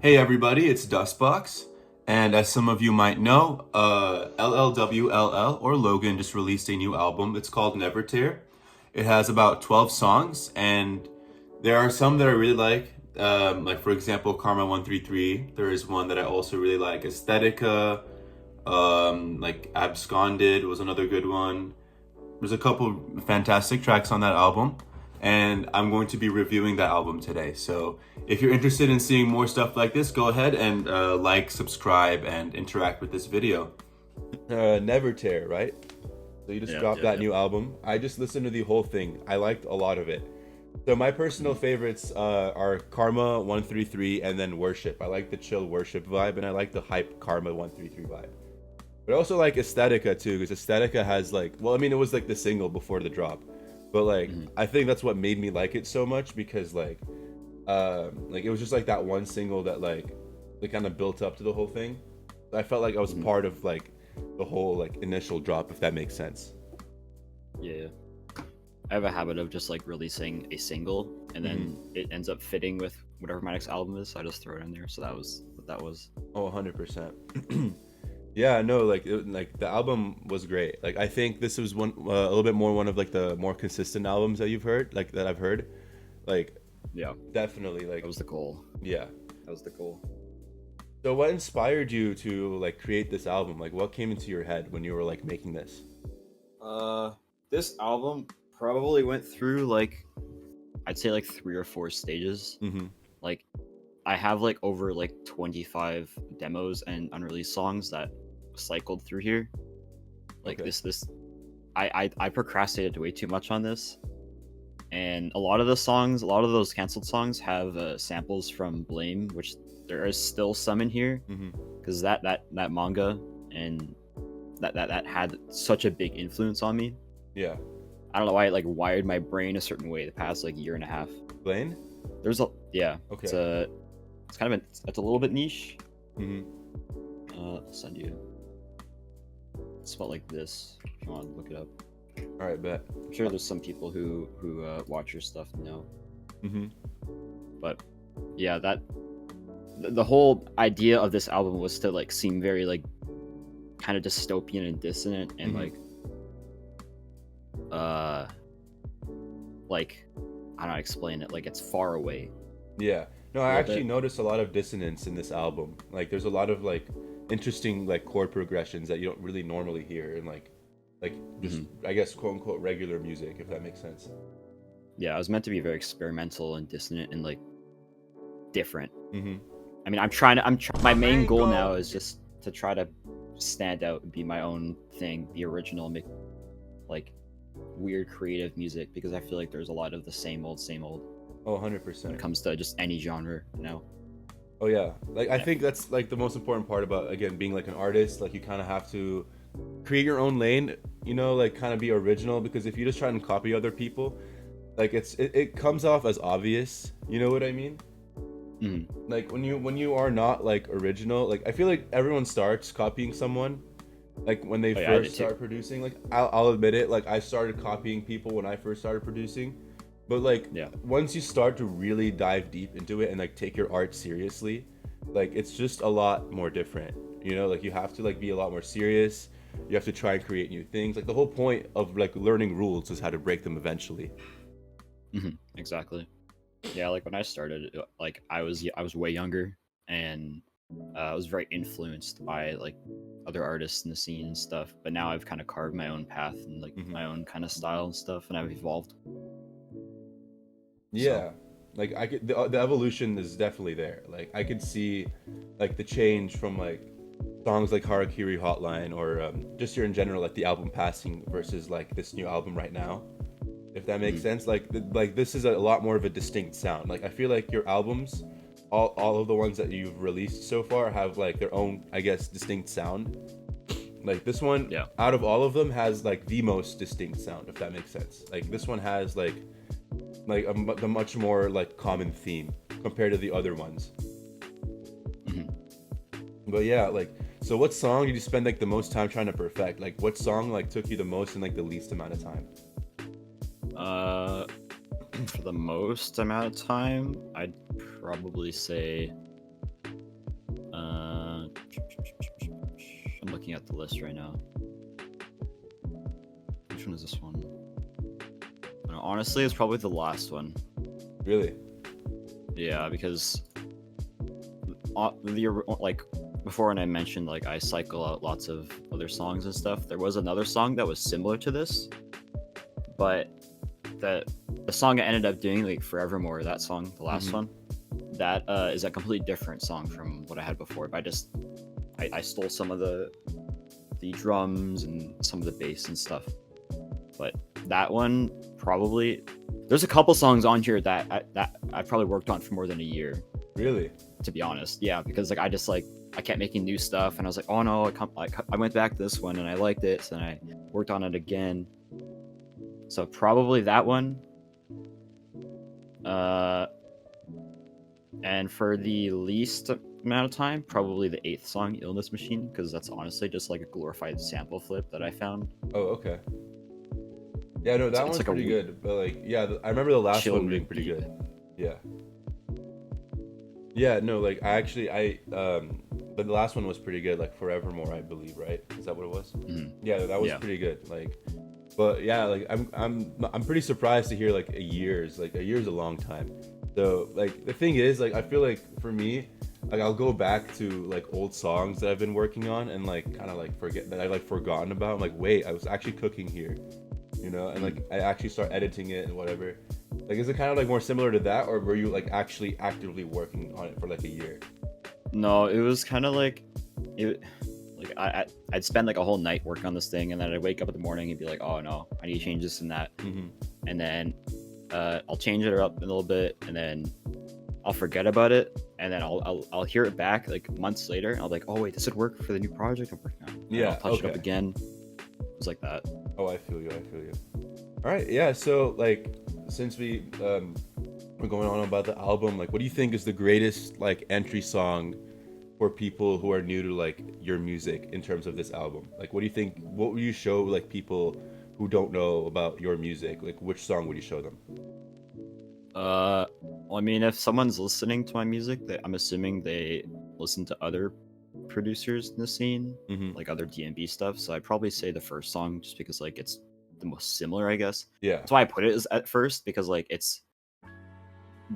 Hey everybody, it's Dustbx, and as some of you might know, llwll or Logan just released a new album. It's called Nevertear. It has about 12 songs, and there are some that I really like for example, Karma 133. There is one that I also really like, Aesthetica, like Absconded was another good one. There's a couple fantastic tracks on that album, and I'm going to be reviewing that album today. So if you're interested in seeing more stuff like this, go ahead and like, subscribe, and interact with this video. Nevertear, right? So you just dropped that new album. I just listened to the whole thing. I liked a lot of it. So my personal favorites are Karma 133 and then Worship. I like the chill Worship vibe, and I like the hype Karma 133 vibe. But I also like Aesthetica too, because Aesthetica has it was like the single before the drop. But I think that's what made me like it so much, because it was just like that one single that it kind of built up to the whole thing. I felt like I was part of the whole initial drop, if that makes sense. Yeah. I have a habit of just releasing a single and then it ends up fitting with whatever my next album is, so I just throw it in there. So that was what that was. Oh, 100%. Yeah, no, the album was great. I think this was a little bit more one of the more consistent albums that you've heard, that I've heard. Yeah, definitely that was the goal. Yeah, that was the goal. So what inspired you to create this album? What came into your head when you were making this? This album probably went through I'd say 3 or 4 stages. I have over 25 demos and unreleased songs that cycled through here. Okay. I procrastinated way too much on this, and a lot of those canceled songs have samples from Blame, which there is still some in here, because that manga and that had such a big influence on me. Yeah, I don't know why it wired my brain a certain way the past year and a half. Blame? There's a okay. It's a little bit niche. I'll send you. It's spelled like this. If you want to look it up. All right, bet. I'm sure there's some people who watch your stuff know. But yeah, the whole idea of this album was to seem very kind of dystopian and dissonant and I don't know how to explain it. It's far away. Yeah. No, I actually noticed a lot of dissonance in this album. There's a lot of interesting chord progressions that you don't really normally hear in just I guess quote unquote regular music, if that makes sense. Yeah, I was meant to be very experimental and dissonant and different. I mean, my main goal now is just to try to stand out and be my own thing, be original, make weird creative music, because I feel there's a lot of the same old. Oh, 100%. When it comes to just any genre, Oh yeah, I think that's the most important part about, again, being an artist. You kind of have to create your own lane, kind of be original, because if you just try and copy other people, it comes off as obvious, you know what I mean? When you are not original, I feel everyone starts copying someone when they first start producing. I'll admit it, I started copying people when I first started producing. But once you start to really dive deep into it and take your art seriously, it's just a lot more different. You have to be a lot more serious. You have to try and create new things. The whole point of learning rules is how to break them eventually. Exactly. Yeah, when I started, I was way younger, and I was very influenced by other artists in the scene and stuff. But now I've kind of carved my own path and my own kind of style and stuff, and I've evolved. Yeah, the evolution is definitely there. I could see the change from songs like Harakiri Hotline, or just here in general, the album Passing versus this new album right now, if that makes sense. This is a lot more of a distinct sound. I feel your albums, all of the ones that you've released so far, have their own, I guess, distinct sound. This one, out of all of them, has the most distinct sound, if that makes sense. This one has a much more common theme compared to the other ones. But yeah, so what song did you spend the most time trying to perfect? What song took you the most in the least amount of time? For the most amount of time, I'd probably say looking at the list right now. Which one is this one? No, honestly, it's probably the last one. Really? Yeah, because like before when I mentioned like I cycle out lots of other songs and stuff, there was another song that was similar to this, but the song I ended up doing, like Forevermore, that song, the last one, that is a completely different song from what I had before. But I stole some of the drums and some of the bass and stuff. But that one probably, there's a couple songs on here that I probably worked on for more than a year. Really? To be honest, yeah, because like I kept making new stuff, and I was like, oh no, I went back to this one and I liked it, so then I worked on it again. So probably that one. And for the least amount of time, probably the 8th song, Illness Machine, because that's honestly just like a glorified sample flip that I found. Oh, okay. Yeah, no, that one's like pretty good. But like, yeah, I remember the last one being pretty good. Yeah. Yeah, no, like but the last one was pretty good, like Forevermore, I believe, right? Is that what it was? Mm-hmm. Yeah, that was pretty good. Like, but yeah, like I'm pretty surprised to hear like a year's a long time. So like the thing is, like I feel like for me, like I'll go back to like old songs that I've been working on and like kind of like forget that I like forgotten about. I'm like, wait, I was actually cooking here, you know, and like I actually start editing it and whatever. Like, is it kind of like more similar to that, or were you like actually actively working on it for like a year? No, it was kind of like I'd spend like a whole night working on this thing, and then I'd wake up in the morning and be like, oh no, I need to change this and that, and then I'll change it up a little bit, and then I'll forget about it, and then I'll hear it back like months later, and I'll be like, oh wait, this would work for the new project I'm working on. Yeah, I'll touch it up again. It's like that. Oh, I feel you. All right, yeah. So like, since we're going on about the album, like, what do you think is the greatest like entry song for people who are new to like your music in terms of this album? Like, what do you think? What would you show like people who don't know about your music? Like, which song would you show them? Well, I mean, if someone's listening to my music, I'm assuming they listen to other producers in the scene, like other DnB stuff. So I'd probably say the first song, just because like it's the most similar, I guess. Yeah. That's why I put it as at first, because like it's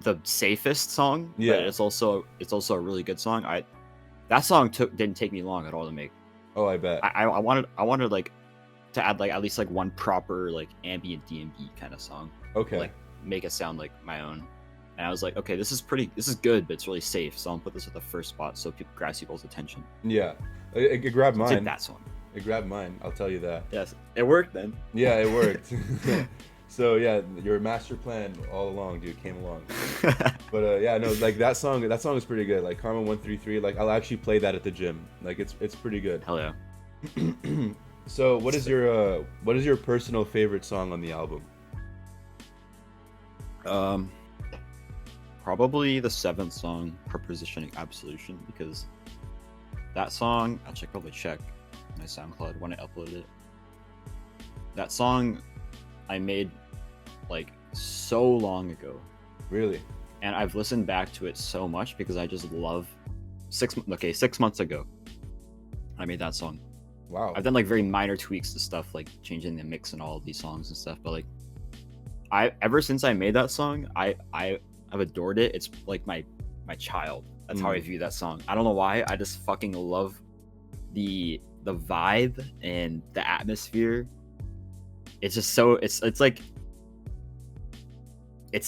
the safest song. Yeah. But it's also a really good song. That song didn't take me long at all to make. Oh, I bet. I wanted like to add like at least like one proper like ambient DnB kind of song. Okay. Like make it sound like my own. And I was like, okay, this is good, but it's really safe. So I'll put this at the first spot so people grasp people's attention. Yeah, it grabbed mine. Take that song. It grabbed mine. I'll tell you that. Yes, it worked then. Yeah, it worked. So yeah, your master plan all along, dude, came along. But yeah, no, like that song is pretty good. Like Karma 133, like I'll actually play that at the gym. Like it's pretty good. Hell yeah. So what is your personal favorite song on the album? Probably the 7th song, Prepositioning Absolution, because that song, I should probably check my SoundCloud when I uploaded it. That song I made like so long ago. Really? And I've listened back to it so much because I just love 6 months ago I made that song. Wow. I've done like very minor tweaks to stuff, like changing the mix and all of these songs and stuff, but like ever since I made that song, I've adored it. It's like my child. That's how I view that song. I don't know why. I just fucking love the vibe and the atmosphere. It's just so it's like it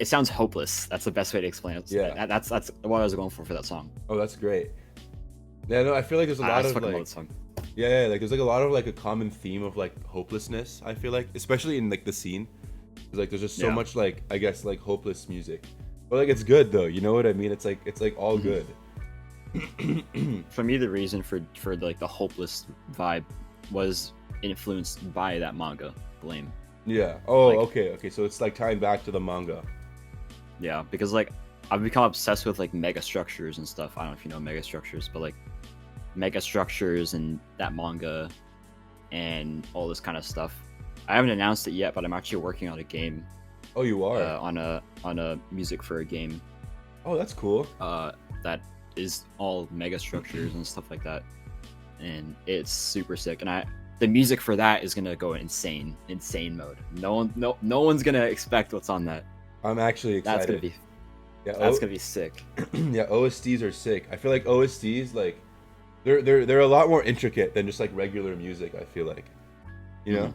sounds hopeless. That's the best way to explain it. Yeah. That's what I was going for that song. Oh, that's great. Yeah, no, I feel like there's a lot of like, yeah, like there's like a lot of like a common theme of like hopelessness. I feel like, especially in like the scene, like there's just so much like, I guess, like hopeless music, but like it's good though. You know what I mean? It's like all good. For me, the reason for like the hopeless vibe was influenced by that manga, Blame. Yeah. Oh, like, okay. So it's like tying back to the manga. Yeah, because like I've become obsessed with like mega structures and stuff. I don't know if you know mega structures, but like mega structures and that manga and all this kind of stuff. I haven't announced it yet, but I'm actually working on a game. Oh, you are? On a music for a game. Oh, that's cool. That is all mega structures and stuff like that. and it's super sick. And the music for that is gonna go insane mode. No one's gonna expect what's on that. I'm actually excited. That's gonna be sick. Yeah, OSTs are sick. I feel like OSTs, like they're a lot more intricate than just like regular music. I feel like, you know,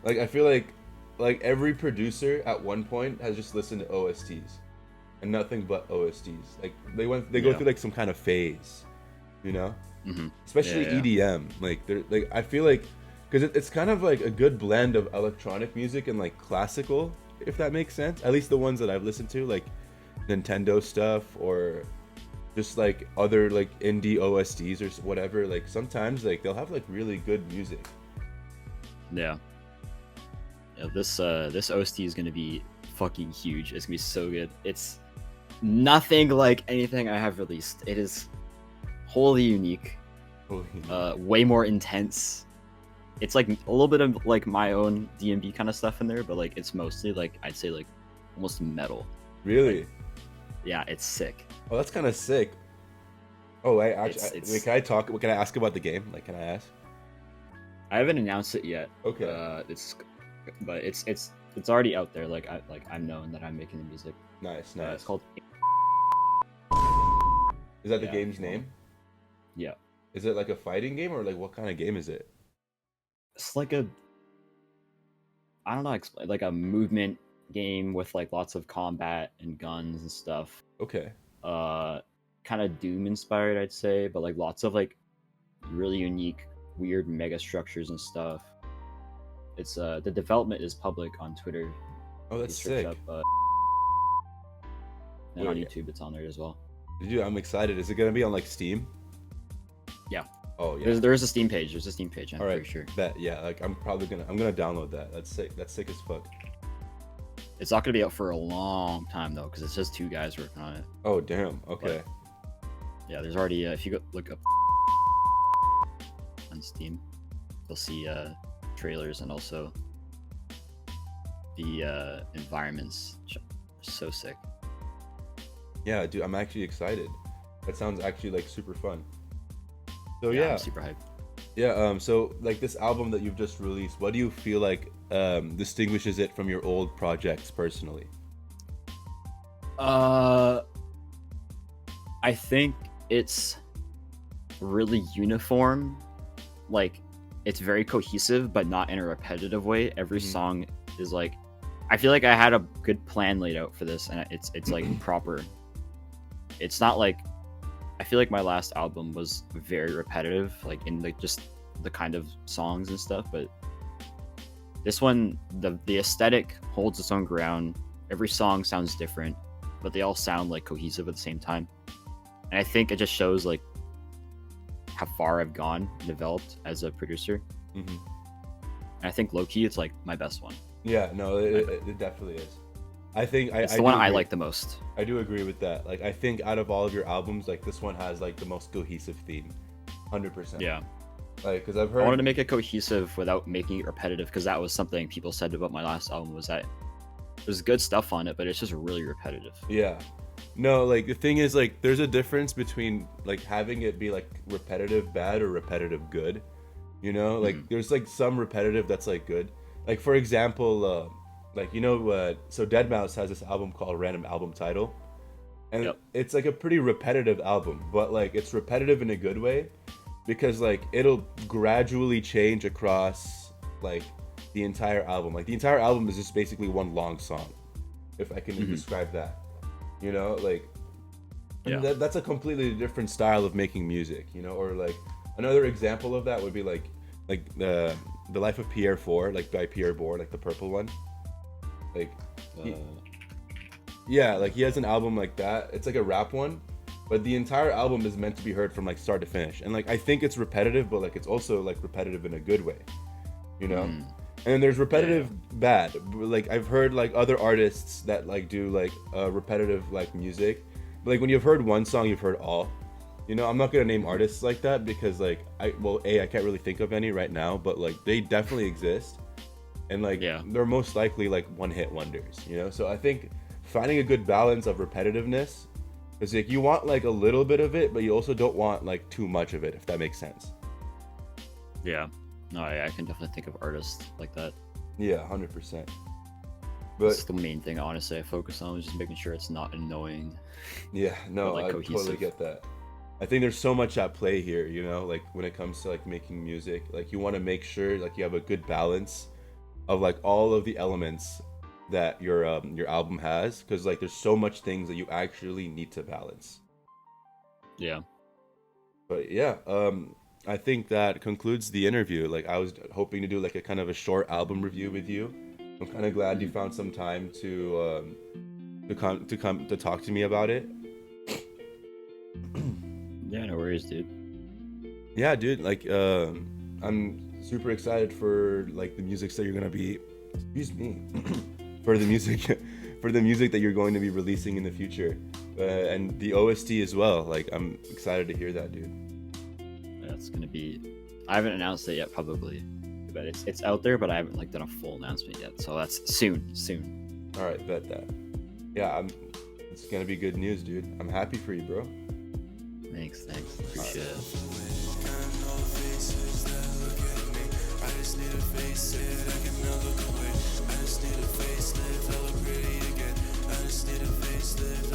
like I feel like every producer at one point has just listened to OSTs and nothing but OSTs. Like they go through like some kind of phase, you know, especially EDM. Like they're like, I feel like, because it's kind of like a good blend of electronic music and like classical, if that makes sense. At least the ones that I've listened to, like Nintendo stuff or just like other like indie OSTs or whatever. Like sometimes like they'll have like really good music. Yeah, this OST is gonna be fucking huge. It's gonna be so good. It's nothing like anything I have released. It is wholly unique, way more intense. It's like a little bit of like my own D&B kind of stuff in there, but like it's mostly like, I'd say like almost metal. Really? Like, yeah, it's sick. Oh, that's kind of sick. Oh, wait, actually, wait, can I talk? Can I ask about the game? Like, can I ask? I haven't announced it yet. Okay. It's already out there. Like I'm known that I'm making the music. Nice. It's called. Is that the game's name? Yeah. Is it like a fighting game or like what kind of game is it? It's like I don't know, like a movement game with like lots of combat and guns and stuff. Okay. Kind of Doom inspired, I'd say, but like lots of like really unique, weird mega structures and stuff. It's the development is public on Twitter. Oh, that's sick. And on YouTube, it's on there as well. Dude, I'm excited. Is it gonna be on like Steam? Yeah. Oh yeah. There is a Steam page. There's a Steam page. I'm pretty sure. Yeah. Like I'm gonna download that. That's sick. That's sick as fuck. It's not gonna be out for a long time though, because it's just 2 guys working on it. Oh damn. Okay. But, yeah, there's already if you go look up on Steam, you'll see trailers and also the environments. So sick. Yeah, dude, I'm actually excited. That sounds actually like super fun. So yeah, I'm super hyped. Yeah, so like this album that you've just released, what do you feel like distinguishes it from your old projects personally? I think it's really uniform. Like it's very cohesive, but not in a repetitive way. Every song is like, I feel like I had a good plan laid out for this, and it's like proper. It's not like, I feel like my last album was very repetitive, like in like just the kind of songs and stuff, but this one, the aesthetic holds its own ground. Every song sounds different, but they all sound like cohesive at the same time. And I think it just shows like how far I've developed as a producer. And I think low-key it's like my best one. Yeah, no, it definitely is. I think it's the one I like the most. I do agree with that. Like I think out of all of your albums, like this one has like the most cohesive theme, 100%. Yeah. Like, because I've heard. I wanted to make it cohesive without making it repetitive, because that was something people said about my last album, was that there's good stuff on it, but it's just really repetitive. Yeah. No, like the thing is, like, there's a difference between like having it be like repetitive bad or repetitive good. You know, like there's like some repetitive that's like good. Like for example, like you know, so Deadmau5 has this album called Random Album Title, and it's like a pretty repetitive album, but like it's repetitive in a good way, because like it'll gradually change across like the entire album. Like the entire album is just basically one long song, if I can describe that. You know, like that's a completely different style of making music. You know, or like another example of that would be like the Life of Pierre 4, like by Pierre Bourne, like the purple one. Like, like he has an album like that. It's like a rap one, but the entire album is meant to be heard from like start to finish. And like I think it's repetitive, but like it's also like repetitive in a good way, you know. And then there's repetitive bad. Like I've heard like other artists that like do like repetitive like music. But, like when you've heard one song, you've heard all. You know, I'm not gonna name artists like that because like I can't really think of any right now, but like they definitely exist. And like they're most likely like one-hit wonders, you know. So I think finding a good balance of repetitiveness, because like you want like a little bit of it, but you also don't want like too much of it, if that makes sense. Yeah. No, I can definitely think of artists like that. Yeah, 100%. That's But the main thing, honestly, I focus on, is just making sure it's not annoying. yeah, no, Like I totally cohesive. get that. I think there's so much at play here, you know, like when it comes to like making music, like you want to make sure like you have a good balance of like all of the elements that your album has, because like there's so much things that you actually need to balance. Yeah. But yeah, I think that concludes the interview. Like I was hoping to do like a kind of a short album review with you. I'm kind of glad you found some time to come to talk to me about it. Yeah, no worries, dude. Yeah, dude. Like, I'm super excited for like the music that you're gonna be. Excuse me, for the music, for the music that you're going to be releasing in the future, and the OST as well. Like, I'm excited to hear that, dude. That's gonna be. I haven't announced it yet publicly, but it's out there. But I haven't like done a full announcement yet. So that's soon. All right, bet that. Yeah, it's gonna be good news, dude. I'm happy for you, bro. Thanks. Appreciate it. I just need a facelift, I can now look away. I just need a facelift, I look pretty again. I just need a facelift.